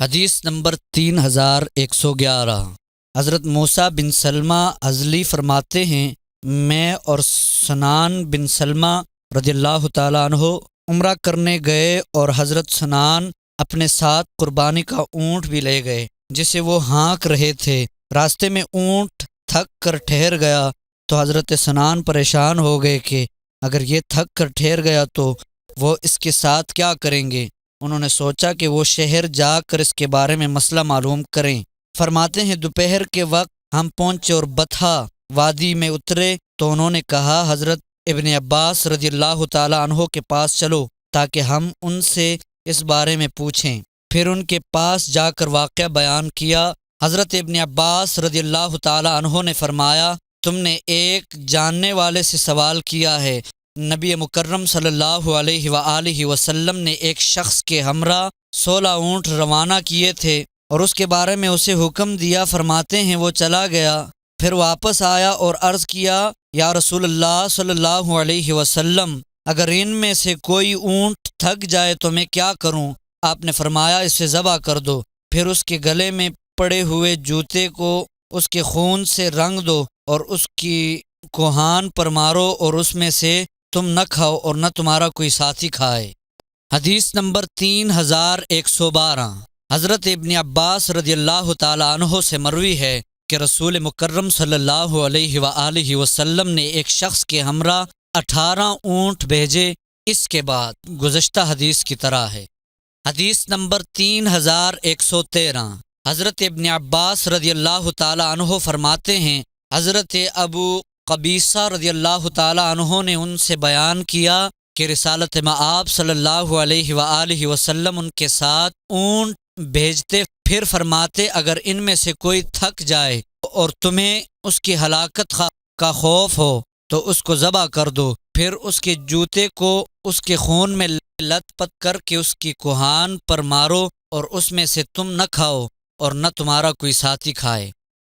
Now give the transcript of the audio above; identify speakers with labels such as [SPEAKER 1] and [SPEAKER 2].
[SPEAKER 1] حدیث نمبر 3111۔ حضرت موسیٰ بن سلمہ ازلی فرماتے ہیں، میں اور سنان بن سلمہ رضی اللہ تعالیٰ عنہ عمرہ کرنے گئے اور حضرت سنان اپنے ساتھ قربانی کا اونٹ بھی لے گئے جسے وہ ہانک رہے تھے۔ راستے میں اونٹ تھک کر ٹھہر گیا تو حضرت سنان پریشان ہو گئے کہ اگر یہ تھک کر ٹھہر گیا تو وہ اس کے ساتھ کیا کریں گے۔ انہوں نے سوچا کہ وہ شہر جا کر اس کے بارے میں مسئلہ معلوم کریں۔ فرماتے ہیں دوپہر کے وقت ہم پہنچے اور بطحا وادی میں اترے تو انہوں نے کہا، حضرت ابن عباس رضی اللہ تعالیٰ عنہ کے پاس چلو تاکہ ہم ان سے اس بارے میں پوچھیں۔ پھر ان کے پاس جا کر واقعہ بیان کیا۔ حضرت ابن عباس رضی اللہ تعالیٰ عنہ نے فرمایا، تم نے ایک جاننے والے سے سوال کیا ہے۔ نبی مکرم صلی اللہ علیہ وآلہ وسلم نے ایک شخص کے ہمراہ 16 اونٹ روانہ کیے تھے اور اس کے بارے میں اسے حکم دیا۔ فرماتے ہیں وہ چلا گیا، پھر واپس آیا اور عرض کیا، یا رسول اللہ صلی اللہ علیہ وسلم، اگر ان میں سے کوئی اونٹ تھک جائے تو میں کیا کروں؟ آپ نے فرمایا، اسے ذبح کر دو، پھر اس کے گلے میں پڑے ہوئے جوتے کو اس کے خون سے رنگ دو اور اس کی کوہان پر مارو اور اس میں سے تم نہ کھاؤ اور نہ تمہارا کوئی ساتھی کھائے۔ حدیث نمبر 3112۔ حضرت ابن عباس رضی اللہ تعالیٰ عنہ سے مروی ہے کہ رسول مکرم صلی اللہ علیہ وآلہ وسلم نے ایک شخص کے ہمراہ 18 اونٹ بھیجے، اس کے بعد گزشتہ حدیث کی طرح ہے۔ حدیث نمبر 3113۔ حضرت ابن عباس رضی اللہ تعالیٰ عنہ فرماتے ہیں، حضرت ابو قبیصہ رضی اللہ تعالیٰ عنہ نے ان سے بیان کیا کہ رسالت مآب صلی اللہ علیہ وآلہ وسلم ان کے ساتھ اونٹ بھیجتے، پھر فرماتے اگر ان میں سے کوئی تھک جائے اور تمہیں اس کی ہلاکت کا خوف ہو تو اس کو ذبح کر دو، پھر اس کے جوتے کو اس کے خون میں لت پت کر کے اس کی کوہان پر مارو اور اس میں سے تم نہ کھاؤ اور نہ تمہارا کوئی ساتھی کھائے۔